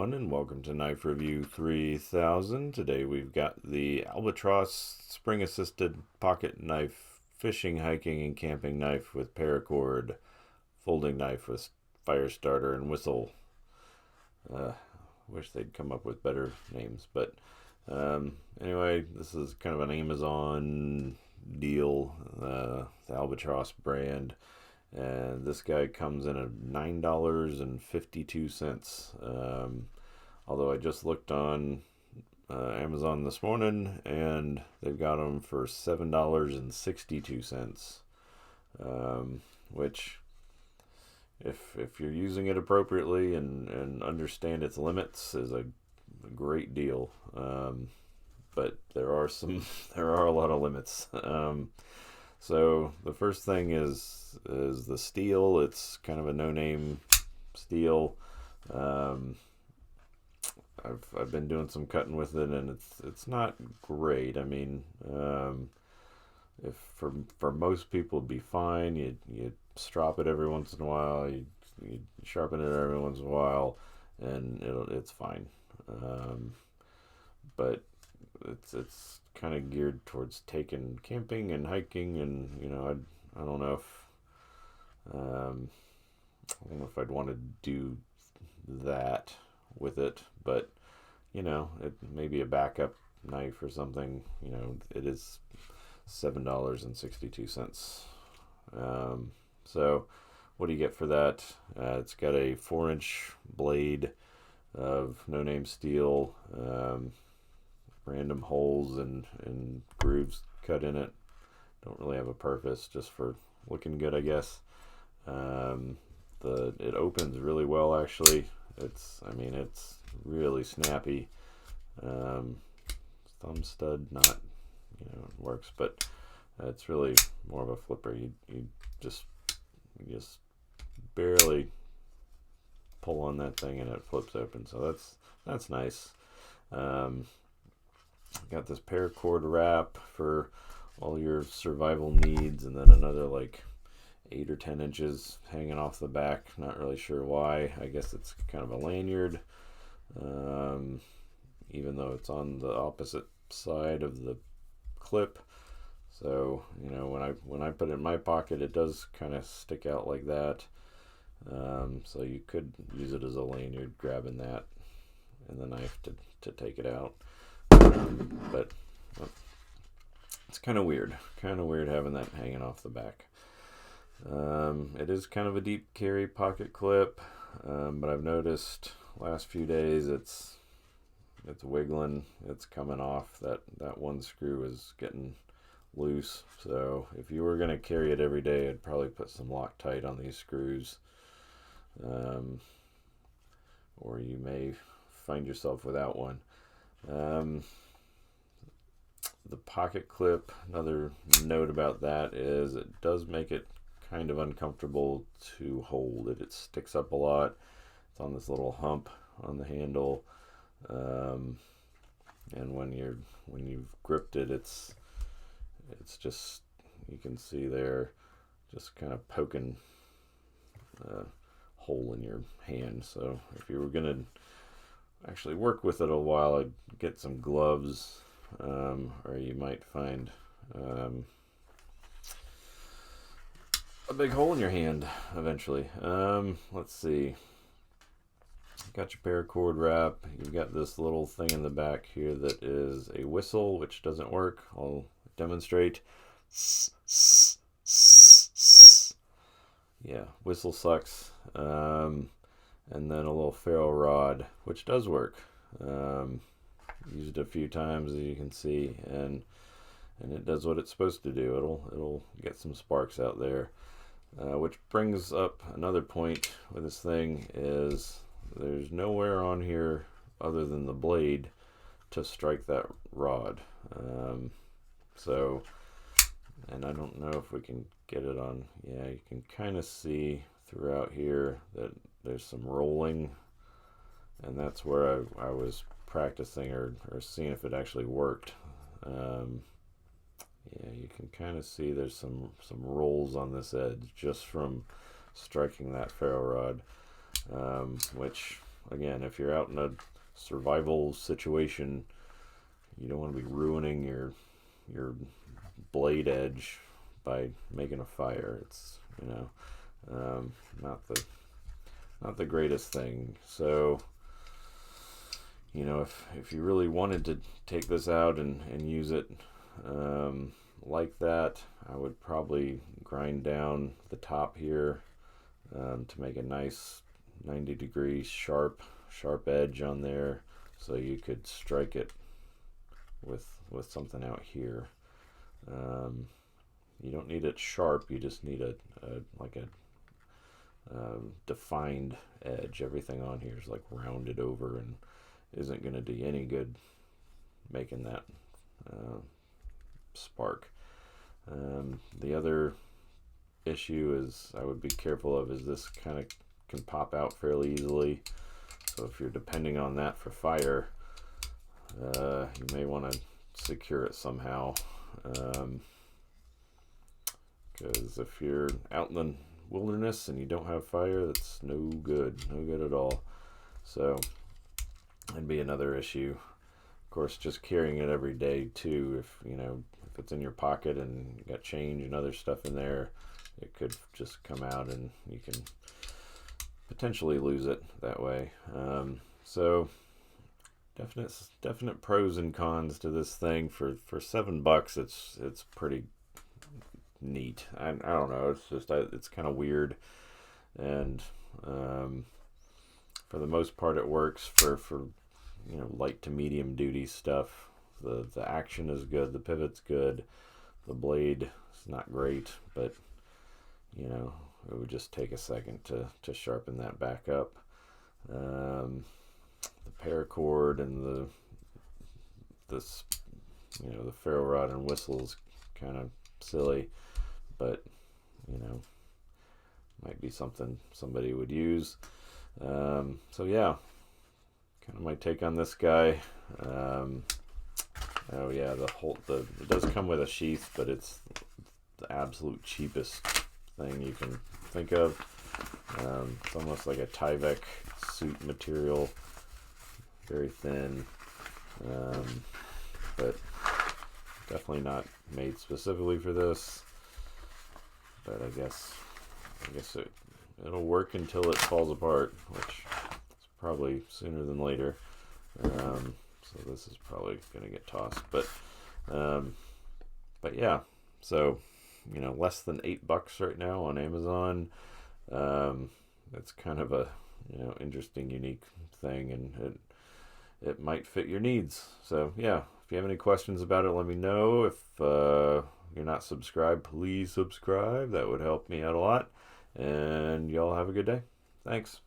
everyone, and welcome to Knife Review 3000. Today we've got the Albatross spring assisted pocket knife, fishing, hiking, and camping knife with paracord, folding knife with fire starter and whistle. Wish they'd come up with better names, but anyway, this is kind of an Amazon deal, the Albatross brand. And this guy comes in at $9.52. Although I just looked on Amazon this morning, and they've got them for $7.62. Which, if you're using it appropriately and understand its limits, is a great deal. But there are a lot of limits. So the first thing is the steel. It's kind of a no-name steel. I've been doing some cutting with it, and it's not great. I mean, if for most people it'd be fine. You strop it every once in a while. You sharpen it every once in a while, and it's fine. But it's kind of geared towards taking camping and hiking, and I don't know if I'd want to do that with it, but it may be a backup knife or something. It is $7.62. So what do you get for that? It's got a 4-inch blade of no-name steel, random holes and grooves cut in it. Don't really have a purpose, just for looking good, I guess. It opens really well, actually. It's really snappy. Thumb stud not works, but it's really more of a flipper. You just barely pull on that thing and it flips open. So that's nice. Got this paracord wrap for all your survival needs, and then another like 8 or 10 inches hanging off the back. Not really sure why. I guess it's kind of a lanyard, even though it's on the opposite side of the clip. So when I put it in my pocket, it does kind of stick out like that. So you could use it as a lanyard, grabbing that and the knife to take it out. But it's kind of weird having that hanging off the back. It is kind of a deep carry pocket clip, but I've noticed last few days it's wiggling, it's coming off. That one screw is getting loose. So if you were going to carry it every day, I'd probably put some Loctite on these screws, or you may find yourself without one. The pocket clip, another note about that is it does make it kind of uncomfortable to hold it. It sticks up a lot. It's on this little hump on the handle, and when you've gripped it, it's just, you can see there, just kind of poking a hole in your hand. So if you were gonna actually work with it a while, I'd get some gloves, or you might find a big hole in your hand eventually. Let's see. Got your paracord wrap. You've got this little thing in the back here that is a whistle, which doesn't work. I'll demonstrate. Yeah, whistle sucks. And then a little ferro rod, which does work. Used it a few times, as you can see, and it does what it's supposed to do. It'll get some sparks out there. Which brings up another point with this thing is there's nowhere on here other than the blade to strike that rod. And I don't know if we can get it on. Yeah, you can kind of see throughout here that there's some rolling, and that's where I was practicing or seeing if it actually worked. Yeah, you can kind of see there's some rolls on this edge just from striking that ferro rod, which again, if you're out in a survival situation, you don't want to be ruining your blade edge by making a fire. It's, you know, not the greatest thing. So, you know, if you really wanted to take this out and use it like that, I would probably grind down the top here to make a nice 90-degree sharp edge on there, so you could strike it with something out here. You don't need it sharp, you just need a defined edge. Everything on here is like rounded over and isn't going to do any good making that spark. The other issue is I would be careful of is this kind of can pop out fairly easily. So if you're depending on that for fire, you may want to secure it somehow. Because if you're out in the wilderness and you don't have fire, that's no good at all. So that'd be another issue. Of course, just carrying it every day too. If if it's in your pocket and you got change and other stuff in there, it could just come out and you can potentially lose it that way. So definite pros and cons to this thing. For $7, it's pretty neat. I don't know. It's just it's kind of weird, and for the most part, it works for light to medium duty stuff. The action is good. The pivot's good. The blade is not great, but it would just take a second to sharpen that back up. The paracord and the ferro rod and whistle's kind of silly, but might be something somebody would use. So yeah, kind of my take on this guy. Oh yeah, it does come with a sheath, but it's the absolute cheapest thing you can think of. It's almost like a Tyvek suit material, very thin, but definitely not made specifically for this. But I guess it'll work until it falls apart, which is probably sooner than later. So this is probably gonna get tossed, but yeah. So less than $8 right now on Amazon. It's kind of a interesting, unique thing, and it might fit your needs. So yeah, if you have any questions about it, let me know. If you're not subscribed, please subscribe. That would help me out a lot. And y'all have a good day. Thanks.